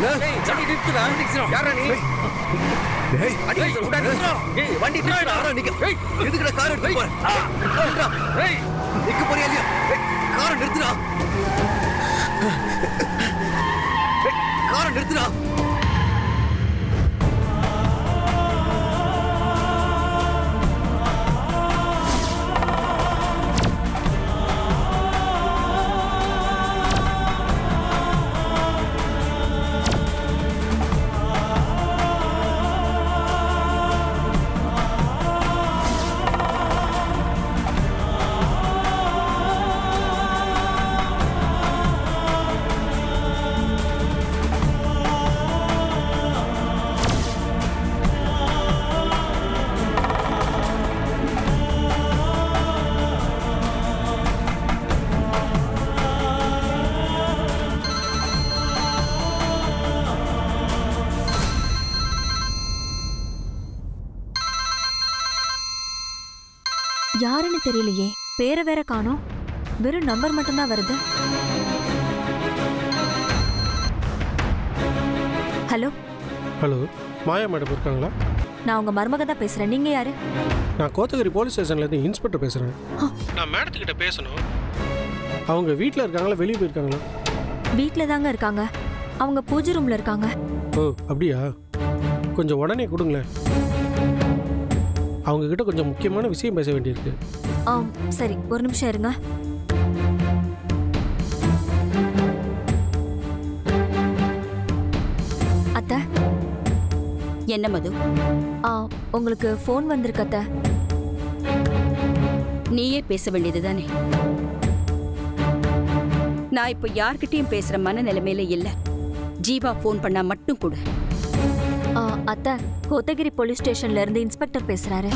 வண்டி நிறுத்துடா. யாரா நீ? அடி சொல்லுடா நிறுத்துடா. ஏய் வண்டி நிறுத்துடா. யாரா நீங்க? எதுக்குடா கார் எடுத்து போற? நிறுத்துடா. ஏய் நிக்க போறியா இல்லையா? காரை நிறுத்துடா. காரை நிறுத்துடா. யாருன்னு தெரியலையே, பேரை வேற காணோம். வெறும் நம்பர் மட்டும்தான் வருது. ஹலோ ஹலோ, மாயா மேடம் இருக்காங்களா? நான் உங்க மருமக தான் பேசுறேன். நீங்க யாரு? நான் கோத்தகிரி போலீஸ் ஸ்டேஷன்லேருந்து இன்ஸ்பெக்டர் பேசுகிறேன். நான் மேடத்துக்கிட்ட பேசணும். அவங்க வீட்டில் இருக்காங்களா, வெளியே போயிருக்காங்களா? வீட்டில் தாங்க இருக்காங்க. அவங்க பூஜை ரூம்ல இருக்காங்க. ஓ அப்படியா? கொஞ்சம் உடனே கொடுங்களேன். அவங்க கிட்ட கொஞ்சம் முக்கியமான விஷயம் பேச வேண்டியிருக்கு. சரி, ஒரு நிமிஷம் இருங்க. அத்தை. என்ன மது? உங்களுக்கு ஃபோன் வந்திருக்கு அத்தை. நீயே பேச வேண்டியதுதானே. நான் இப்போ யார்கிட்டயும் பேசுற மனநிலைமையில இல்ல. ஜீவா ஃபோன் பண்ணா மட்டும் கொடு. அத்தை, கோத்தகிரி போலீஸ் ஸ்டேஷன்ல இருந்து இன்ஸ்பெக்டர் பேசுறாரு.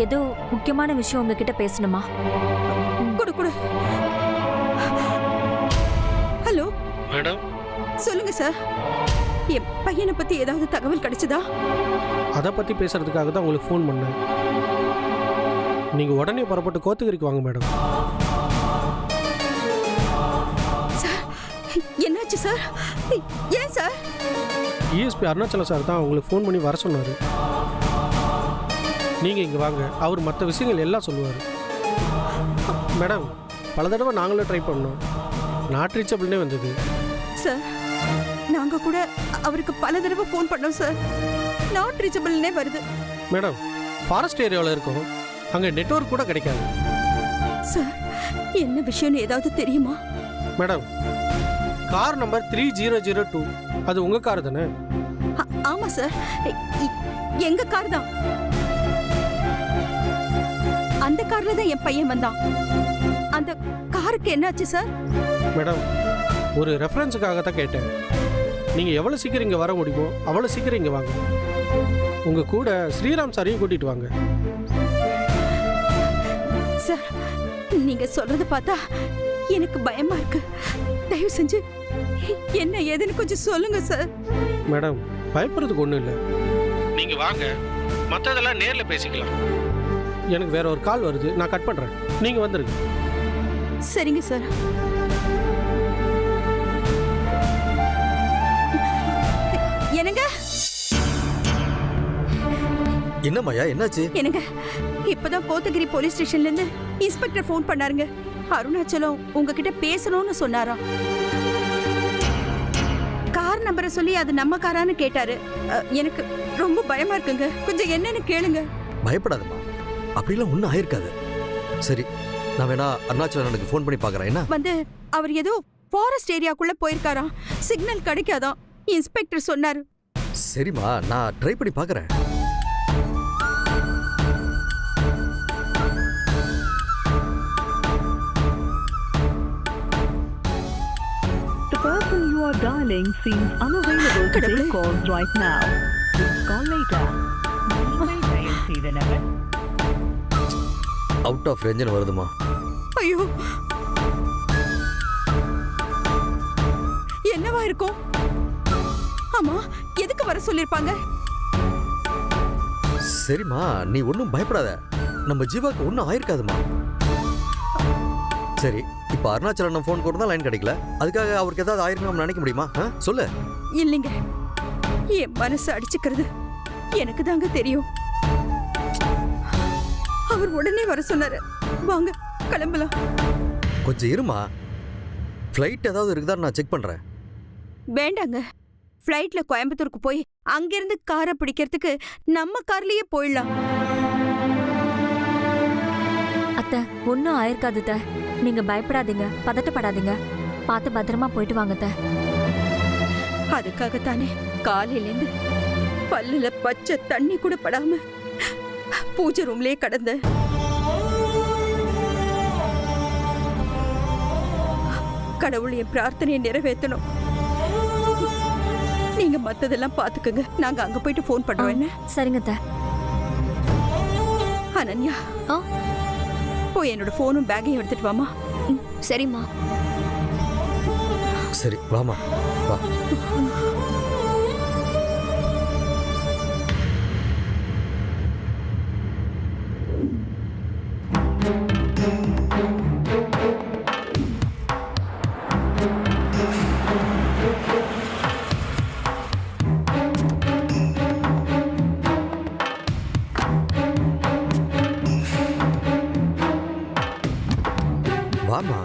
ஏதோ முக்கியமான விஷயம் உங்ககிட்ட பேசணுமா? கொடு கொடு. ஹலோ மேடம், சொல்லுங்க சார். என் பையனை பத்தி ஏதாவது தகவல் கிடைச்சதா? அதை பற்றி பேசுறதுக்காக தான் உங்களுக்கு ஃபோன் பண்ணேன். நீங்கள் உடனே புறப்பட்டு கோத்தகிரிக்கு வாங்க மேடம். சார் என்னாச்சு சார்? ஏன் சார்? இஎஸ்பி அருணாச்சலம் சார் தான் உங்களுக்கு ஃபோன் பண்ணி வர சொன்னார். நீங்கள் இங்கே வாங்க, அவர் மற்ற விஷயங்கள் எல்லாம் சொல்லுவார். மேடம், பல தடவை நாங்களும் ட்ரை பண்ணோம். நாட் ரீச்சபிள்னே வந்தது. சார் நாங்க கூட அவருக்கு பல தடவை ஃபோன் பண்ணோம் சார். நாட் ரீச்சபிள்னே வருது. மேடம், ஃபாரஸ்ட் ஏரியாவில் இருக்கோம், அங்கே நெட்வொர்க் கூட கிடைக்காது. சார் என்ன விஷயம்னு ஏதாவது தெரியுமா? மேடம், கார் நம்பர் 3002 அது உங்கள் கார் தானே? ஆமா சார், எங்க கார் தான். அந்த கார்ல தான் என் பையன் வந்தான். அந்த காருக்கு என்னாச்சு சார்? மேடம், ஒரு ரெஃபரன்ஸுக்காக தான் கேட்டேன். நீங்கள் எவ்வளோ சீக்கிரம் இங்கே வர முடியுமோ அவ்வளோ சீக்கிரம் இங்கே வாங்க. உங்கள் கூட ஸ்ரீராம் சாரையும் கூட்டிகிட்டு வாங்க. சார் நீங்க சொல்றத பார்த்தா எனக்கு பயமா இருக்கு. தயவு செஞ்சு என்ன ஏதுன்னு கொஞ்சம் சொல்லுங்க சார். மேடம், பயப்படுறதுக்கு ஒன்றும் இல்லை. நீங்கள் வாங்க, மற்றதெல்லாம் நேரில் பேசிக்கலாம். எனக்கு வேற ஒரு கால் வருது, நான் கட் பண்ணுறேன். நீங்கள் வந்துருங்க. சரிங்க சார். என்னங்க? என்ன மாயா, என்னாச்சு? என்னங்க, இப்பதான் கோத்தகிரி போலீஸ் ஸ்டேஷன்ல இருந்து இன்ஸ்பெக்டர் ஃபோன் பண்ணாருங்க. அருணாச்சலம் உங்ககிட்ட பேசணும்னு சொன்னாராம். கார் நம்பரை சொல்லி அது நம்ம காரான்னு கேட்டாரு. எனக்கு ரொம்ப பயமா இருக்குங்க. கொஞ்சம் என்னன்னு கேளுங்க. பயப்படாதம்மா, அப்படிலாம் ஒன்றும் ஆயிருக்காது. சரி, நான் வேணா அருணாச்சலம் எனக்கு ஃபோன் பண்ணி பார்க்குறேன். என்ன வந்து அவர் ஏதோ ஃபாரஸ்ட் ஏரியாக்குள்ள போயிருக்காராம். சிக்னல் கிடைக்காதான் இன்ஸ்பெக்டர் சொன்னாரு. சரிம்மா, நான் ட்ரை பண்ணி பார்க்குறேன். Dialing seems unavailable to take calls right now. Please call later. Out of ரேஞ்சுன்னு வருதுமா. ஐயோ, என்னவா இருக்கும்? ஆமா, எதுக்கு வர சொல்லிருப்பாங்க? சரிம்மா, நீ ஒன்றும் பயப்படாத. நம்ம ஜீவாக்கு ஒன்றும் ஆயிருக்காதுமா. சரி, இப்போ இப்போ அருணாச்சலம் ஃபோன் கொடுத்தா லைன் கிடைக்கல, அதுக்காக அவருக்கு ஏதாவது ஆயிரம் நம்ம நினைக்க முடியுமா? சொல்லு. இல்லைங்க, என் மனசு அடிச்சுக்கிறது எனக்கு தாங்க தெரியும். அவர் உடனே வர சொன்னாரு. வாங்க கிளம்பலாம். கொஞ்சம் இருமா, ஃப்ளைட் ஏதாவது இருக்குதான்னு நான் செக் பண்றேன். வேண்டாங்க, ஃப்ளைட்ல கோயம்புத்தூருக்கு போய் அங்கிருந்து காரை பிடிக்கிறதுக்கு நம்ம கார்லயே போயிடலாம். அத்தை ஒன்றும் ஆயிருக்காது அத்தை. நீங்க பயப்படாதீங்க, பதட்டப்படாதீங்க. பார்த்து பத்திரமா போயிட்டு வாங்க அத்தை. அதுக்காகத்தானே காலையிலேருந்து பல்லுல பச்சை தண்ணி கூட படாம பூஜை ரூம்லயே கடந்த. கடவுள் என் பிரார்த்தனையை நிறைவேற்றணும். நீங்க மத்ததெல்லாம் பாத்துக்கங்க, நாங்க அங்க போயிட்டு போன் பண்றோம். என்ன? சரிங்க அத்தை. அனன்யா, ஆ போய் என்னோட போனும் பேக்கையும் எடுத்துட்டு வாமா. சரிம்மா. சரி வாமா வா. வாமா.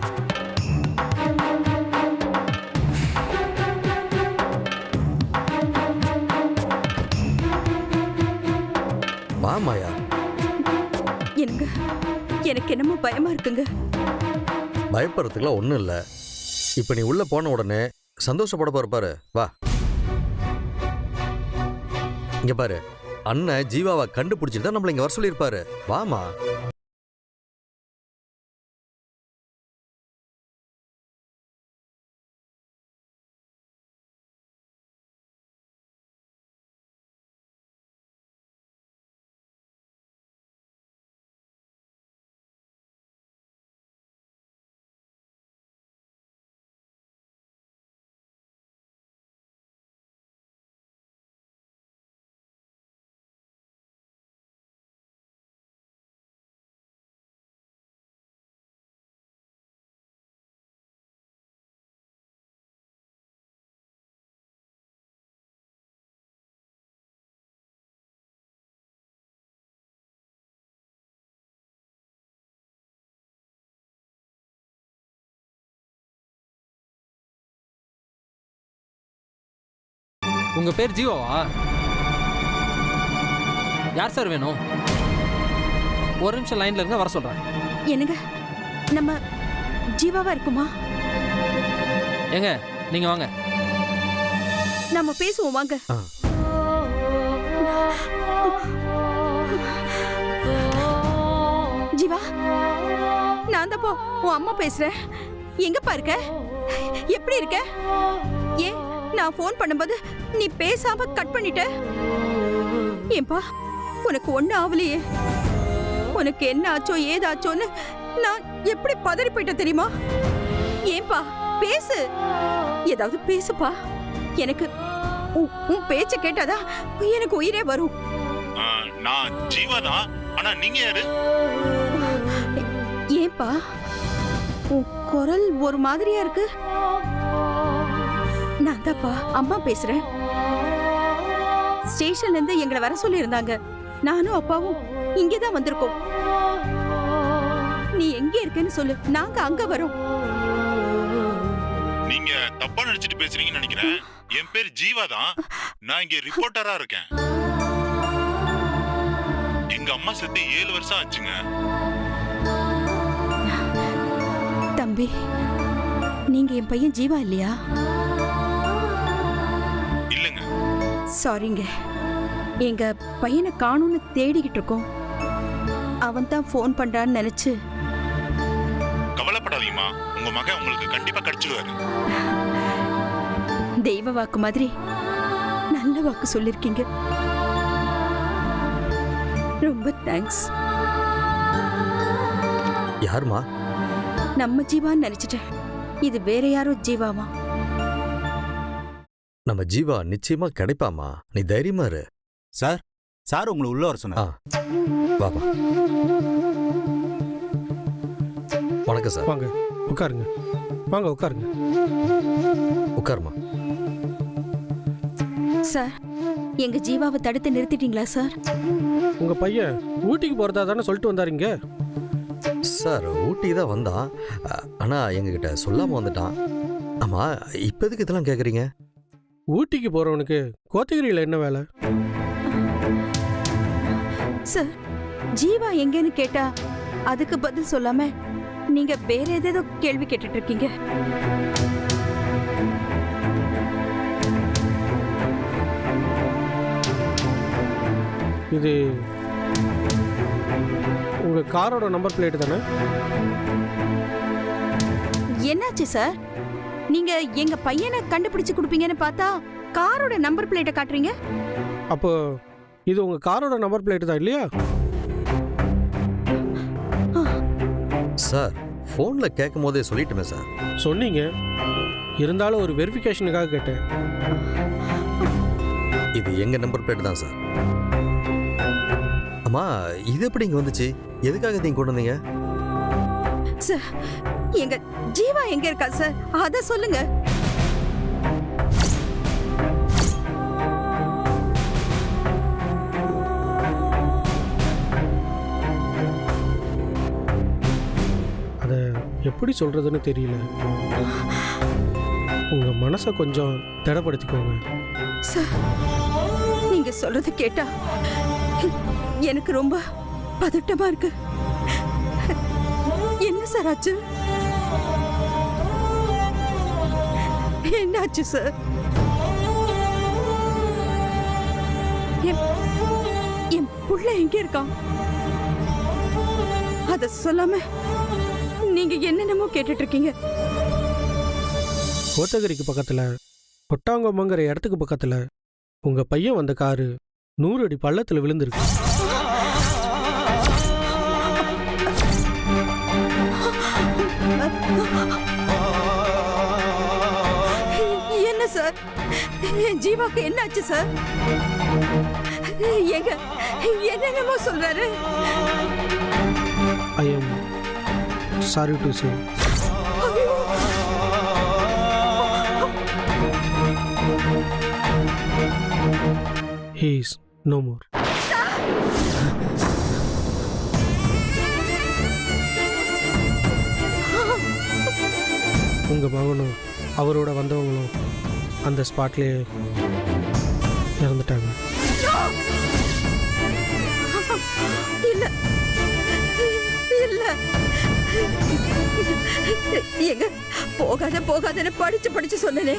வாமாயா. என்னங்க, எனக்கு என்னமோ பயமா இருக்குங்க. பயப்படுறதுக்குலாம் ஒன்றும் இல்லை. இப்போ நீ உள்ள போன உடனே சந்தோஷப்பட போற பாரு. வா இங்க பாரு, அண்ணன் ஜீவாவை கண்டுபிடிச்சிட்டு தான் நம்மள இங்க வர சொல்லியிருப்பாரு. வாமா. உங்க பேர் ஜீவாவா? யார் சார் வேணும்? ஒரு நிமிஷம் லைன்ல இருங்க, வர சொல்றேன். என்னங்க, நம்ம ஜீவாவா இருக்குமா? ஏங்க நீங்க வாங்க, நம்ம பேசுவோம் வாங்க. ஜீவா, நான் தான் உன் அம்மா பேசுறேன். எங்கப்பா இருக்க? எப்படி இருக்க? ஏன் நான் போன் பண்ணும்போது நீ பேசாம கட் பண்ணிட்ட? ஏன்பா, உனக்கு ஒண்ணு ஆவலையே. உனக்கு என்ன ஆச்சோ ஏதாச்சோன்னு நான் எப்படி பதறி போயிட்டேன் தெரியுமா? ஏன்பா பேசு, ஏதாவது பேசுப்பா. எனக்கு உன் பேச்ச கேட்டாதான் எனக்கு உயிரே வரும். நான் ஜீவா தான். ஆனா நீங்க யாரு? ஏன்பா உன் குரல் ஒரு மாதிரியா இருக்கு? நான் தான்ப்பா அம்மா பேசுறேன். ஸ்டேஷன்ல இருந்து எங்களை வர சொல்லி இருந்தாங்க. நானும் அப்பாவும் இங்கதான் வந்திருக்கோம். நீ எங்க இருக்கேன்னு சொல்லு, நாங்க அங்க வரோம். நீங்க தப்பா நினைச்சிட்டு பேசுறீங்கன்னு நினைக்கிறேன். என் பேர் ஜீவா தான். நான் இங்க ரிப்போர்ட்டரா இருக்கேன். எங்க அம்மா செத்து 7 வருஷம் ஆச்சுங்க. தம்பி, நீங்க என் பையன் ஜீவா இல்லையா? இல்லங்க. சாரிங்க, எங்க பையனை காணும்னு தேடிக்கிட்டு இருக்கோம். அவன் தான் ஃபோன் பண்றான்னு நினைச்சு. கவலைப்படாதீங்கம்மா, உங்க மகன் உங்களுக்கு கண்டிப்பா கிடைச்சிடுவாரு. தெய்வ வாக்கு மாதிரி நல்ல வாக்கு சொல்லிருக்கீங்க. ரொம்ப தேங்க்ஸ். யாருமா? நம்ம ஜீவான்னு நினைச்சிட்டேன். இது வேற யாரோ ஜீவாவா? நம்ம ஜீவா நிச்சயமா கிடைப்பாமா, நீ தைரியமா இரு. சார், சார் உங்களை உள்ள வர சொன்னார். வாப்பா. வணக்கம் சார். வாங்க. உட்காருங்க, வாங்க உட்காருங்க. உட்காருமா. சார், எங்க ஜீவாவை தடுத்து நிறுத்திட்டீங்களா சார்? உங்கள் பையன் ஊட்டிக்கு போகிறதா தானே சொல்லிட்டு வந்தாருங்க. சார் ஊட்டி தான் வந்தான், ஆனால் எங்ககிட்ட சொல்லாமல் வந்துட்டான். ஆமாம், இப்போ எதுக்கு இதெல்லாம் கேட்குறீங்க? ஊட்டிக்கு போகிறவனுக்கு கோத்தகிரியில் என்ன வேலை? சார், ஜீவா எங்கன்னு கேட்டா அதுக்கு பதில் சொல்லாம நீங்க வேற ஏதேதோ கேள்வி கேட்டுட்டு இருக்கீங்க. இது உங்கள் காரோட நம்பர் பிளேட்டு தானே? என்னாச்சு சார்? நீங்க எங்க பையனை கண்டுபிடிச்சு கொடுப்பீங்கன்னு பார்த்தா காரோட நம்பர் பிளேட்டை காட்டுறீங்க. அப்போ இது உங்கள் காரோட நம்பர் பிளேட்டு தான் இல்லையா? சார், ஃபோனில் கேட்கும் போதே சொல்லிட்டுமே சார். சொன்னீங்க, இருந்தாலும் ஒரு வெரிஃபிகேஷனுக்காக கேட்டேன். இது எங்கள் நம்பர் பிளேட் தான் சார். அம்மா, இது எப்படி இங்கே வந்துச்சு? எதுக்காக நீங்கள் கொண்டு வந்தீங்க? சார், எங்க ஜீவா எங்க இருக்கா சார்? அத சொல்லுங்க. அதை எப்படி சொல்கிறதுன்னு தெரியல. உங்கள் மனசை கொஞ்சம் திடப்படுத்திக்கோங்க. சார், நீங்க சொல்றது கேட்டா எனக்கு ரொம்ப பதட்டமா இருக்கு. என்ன சார் ஆச்சு? என்னாச்சு சார்? என் புள்ள எங்க இருக்கான்? அத சொல்லாம நீங்க என்னென்னமோ கேட்டுட்டு இருக்கீங்க. கோத்தகிரிக்கு பக்கத்தில் கொட்டாங்கம்மங்கிற இடத்துக்கு பக்கத்தில் உங்கள் பையன் வந்த காரு 100 அடி பள்ளத்தில் விழுந்திருக்கு. என்ன சார்? என் ஜீவாக்கு என்னாச்சு சார்? எங்க என்னென்னமோ சொல்றாரு. I am sorry to say. He is no more. உங்கள் மகனும் அவரோட வந்தவங்களும் அந்த ஸ்பாட்லேயே இறந்துட்டாங்க. இல்ல இல்ல, எங்க போகாத போகாதன்னு படிச்சு சொன்னனே,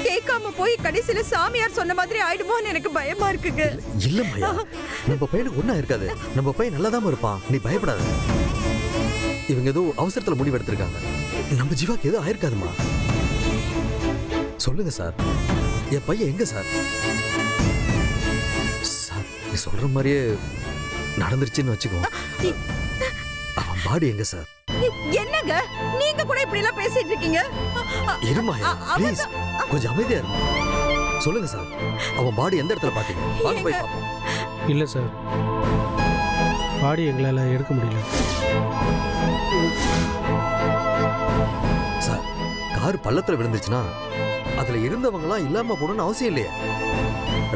கேட்காம போய் கடைசியில சாமியார் சொன்ன மாதிரி ஆயிடுமோன்னு எனக்கு பயமா இருக்குங்க. இல்லம்மையா, நம்ம பையனுக்கு ஒன்றும் இருக்காது. நம்ம பையன் நல்லாதான் இருப்பான், நீ பயப்படாத. இவங்க ஏதோ அவசரத்தில் முடிவு எடுத்திருக்காங்க. நம்ம ஜீவாக்கு ஏதோ ஆயிருக்காதுமா. சொல்லுங்க சார், என் பையன் எங்க சார்? சார், நீ சொல்ற மாதிரியே நடந்துருச்சுன்னு வச்சுக்கோ. அவன் பாடி எங்க சார்? என்னங்க நீங்க கூட இப்படி எல்லாம் பேசிட்டு இருக்கீங்க? இருமாயா, ப்ளீஸ் கொஞ்சம் அமைதியா இருமா. சொல்லுங்க சார், அவன் பாடி எந்த இடத்துல பாத்தீங்க? வாங்க போய் பாப்போம். இல்லை சார், பாடி எங்களால் எடுக்க முடியல. சார், கார் பள்ளத்துல விழுந்துச்சுன்னா அதுல இருந்தவங்கலாம் இல்லாம போகணும்னு அவசியம் இல்லையே.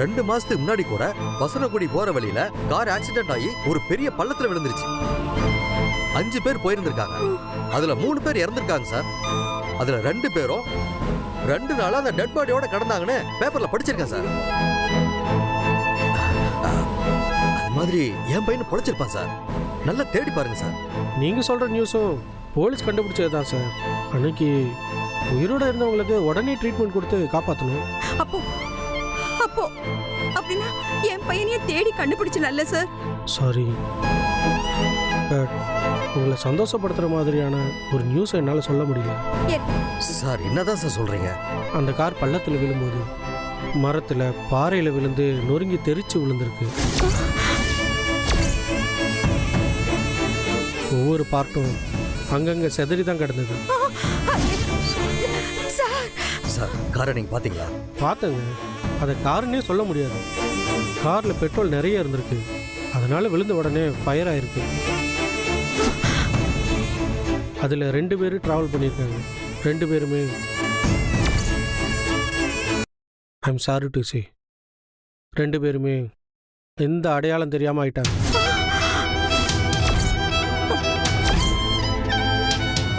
2 மாசத்துக்கு முன்னாடி கூட வசனகுடி போற வழியில கார் ஆக்சிடென்ட் ஆகி ஒரு பெரிய பள்ளத்துல விழுந்துருச்சு. 5 பேர் போயிருந்திருக்காங்க. அதுல 3 பேர் இறந்திருக்காங்க சார். அதுல 2 பேரும் 2 நாளா அந்த டெட் பாடியோட கடந்தாங்கன்னு பேப்பர்ல படிச்சிருக்கேன் சார். அது மாதிரி என் பையன் பொழைச்சிருப்பான் சார். நல்லா தேடி பாருங்க சார். நீங்கள் சொல்கிற நியூஸும் போலீஸ் கண்டுபிடிச்சது தான் சார். அன்னைக்கு உயிரோடு இருந்தவங்களுக்கு உடனே ட்ரீட்மெண்ட் கொடுத்து காப்பாற்றணும். அப்போ அப்போ அப்படின்னா என் பையனையே தேடி கண்டுபிடிச்சல சார். சாரி, பட் உங்களை சந்தோஷப்படுத்துகிற மாதிரியான ஒரு நியூஸை என்னால் சொல்ல முடியல. சார், என்னதான் சார் சொல்றீங்க? அந்த கார் பள்ளத்தில் விழும்போது மரத்தில் பாறையில் விழுந்து நொறுங்கி தெரிச்சு விழுந்திருக்கு. ஒவ்வொரு பார்ட்டும் அங்கங்கே செதறி தான் கிடந்தது. சார், காரை நீங்க பாத்தீங்களா? பார்த்தேங்க, அதை காருன்னே சொல்ல முடியாது. காரில் பெட்ரோல் நிறைய இருந்திருக்கு, அதனால விழுந்த உடனே ஃபயர் ஆயிருக்கு. அதில் 2 பேர் ட்ராவல் பண்ணியிருக்காங்க. 2 பேருமே ஐம் சாரி டு சே 2 பேருமே எந்த அடையாளம் தெரியாமல் ஆயிட்டாங்க.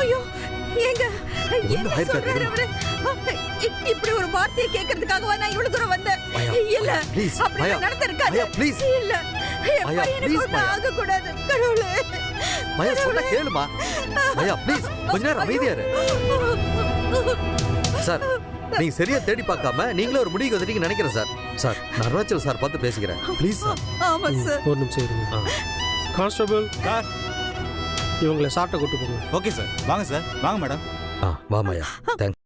ஐயோ ஏங்க ஒண்ணும் என்ன ஆயிருக்காது. சொல்றாரு அவரு? இப்படி ஒரு வார்த்தையை கேட்கறதுக்காகவா நான் இவ்வளவு தூரம் வந்தேன்? மாயா, இல்ல ப்ளீஸ் அப்படி மாயா, நடந்திருக்காது. மாயா ப்ளீஸ் இல்ல என் மாயா, பையனுக்கு please, ஒண்ணும் மாயா. ஆகக்கூடாது கடவுளே. மாயா சொன்னா கேளுமா. மாயா ப்ளீஸ் கொஞ்ச நேரம் அமைதியா இரு. சார் நீங்க சரியா தேடி பார்க்காம நீங்களே ஒரு முடிவுக்கு வந்துட்டீங்கன்னு நினைக்கிறேன் சார். சார் நான் அருணாச்சல் சார் பார்த்து பேசிக்கிறேன் ப்ளீஸ் சார். ஆமா சார். ஒரு நிமிஷம் இருங்க. ஆ. கான்ஸ்டபிள் சார் இவங்களை சாப்பிட்ட கூட்டு போங்க. ஓகே சார், வாங்க சார், வாங்க மேடம். வா மாயா தேங்க்ஸ்.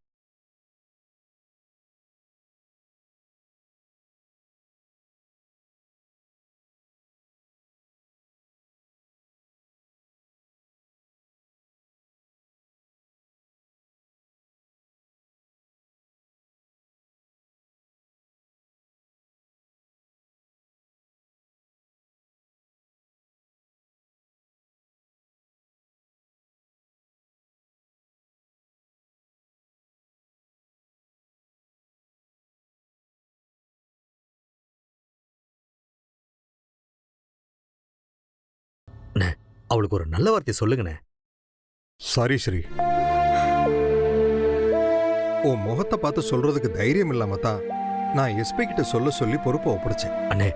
அவளுக்கு ஒரு நல்ல வார்த்தை சொல்லுங்கண்ணே. சாரி ஸ்ரீ, உன் முகத்தை பார்த்து சொல்றதுக்கு தைரியம் இல்லாம தான் நான் எஸ்பி கிட்ட சொல்ல சொல்லி பொறுப்பை ஒப்படைச்சேன். அண்ணே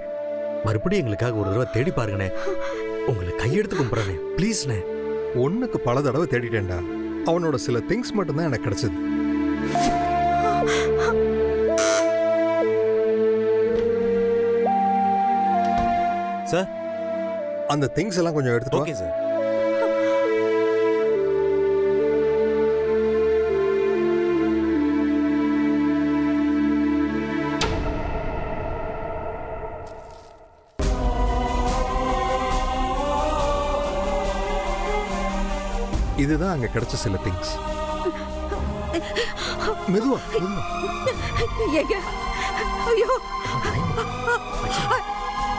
மறுபடியும் எங்களுக்காக ஒரு தடவை தேடி பாருங்கண்ணே. உங்களை கையெடுத்து கும்பிட்றேண்ணே ப்ளீஸ்ண்ணே. ஒண்ணுக்கு பல தடவை தேடிட்டேன்டா. அவனோட சில திங்ஸ் மட்டும்தான் எனக்கு கிடைச்சது. சார் அந்த திங்ஸ் எல்லாம் கொஞ்சம் எடுத்துட்டு வா. Okay sir. இதுதான் அங்க கிடைச்ச சில திங்ஸ். மெதுவா மெதுவா. ஏங்க ஐயோ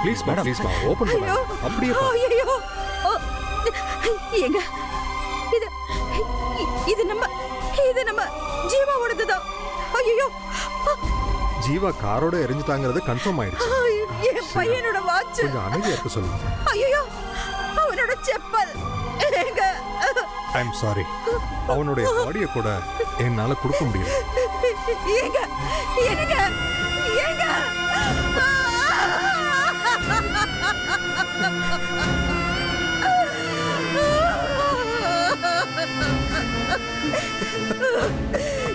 ப்ளீஸ் மேடம், ப்ளீஸ் மா, ஓபன் பண்ணு. அப்படியே பா. ஐயோ ஏங்க இது இது நம்ம ஜீவாவோடது தான். ஐயோ ஜீவா காரோட எரிஞ்சுட்டாங்கிறது கன்ஃபார்ம் ஆயிடுச்சு. என் பையனோட வாட்ச். கொஞ்சம் அமைதியா இருக்க சொல்லுங்க. ஐயோ அவனோட செப்பல். ஏங்க ஐ எம் சாரி, அவனுடைய பாடியை கூட என்னால கொடுக்க முடியல. ஏங்க ஏங்க ஏங்க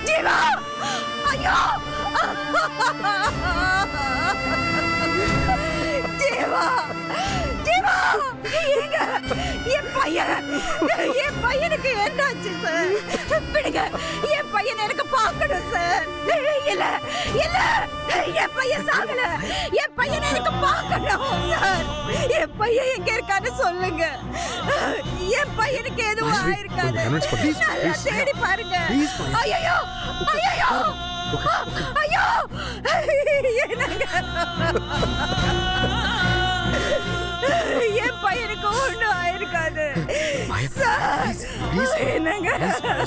ஜீவா ஐயோ ஜீவா ஜீவா ஏங்க என் பையனுக்கு என்னாச்சு சார்? விடுங்க, என் பையன் எனக்கு பார்க்கணும் சார். இல்ல இல்ல என் பையன் சாகல. என் பையன் எனக்கு பார்க்கணும் சார். என் பையன் எங்க இருக்கான்னு சொல்லுங்க. என் பையனுக்கு எதுவும் ஆயிருக்காது. நல்லா தேடி பாருங்க. ஐயோ ஐயோ ஐயோ என்னங்க என் பையனுக்கு ஒண்ணும் ஆயிருக்காது சார். என்னங்க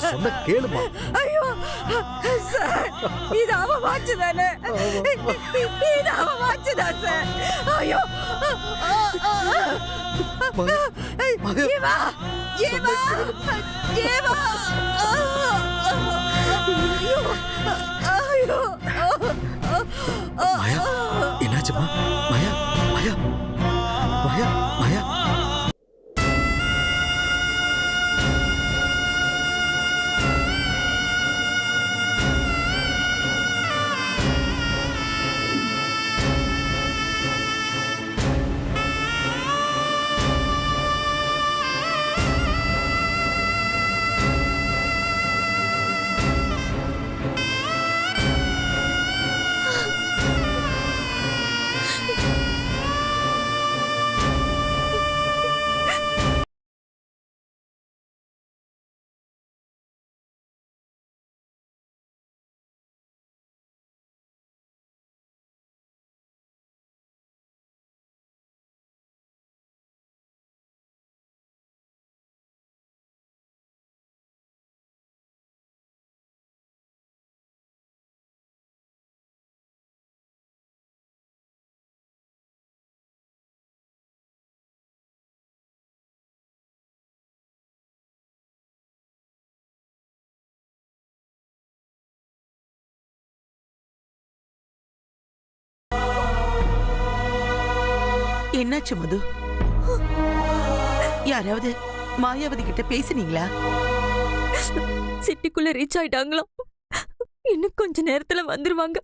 சொன்ன கேளுமா. ஐயோ சார், இது அவன் வாட்ச் தானே? இது அவன் வாட்ச் தான் சார். ஐயோ ஜீவா ஜீவா ஜீவா ஐயோ மாயா என்னாச்சுமா? மாயா மாயா மாயா மாயா என்னாச்சு மது? யாராவது மாயாவதி கிட்ட பேசுனீங்களா? சிட்டிக்குள்ள ரீச் ஆயிட்டாங்களாம். இன்னும் கொஞ்ச நேரத்துல வந்துருவாங்க.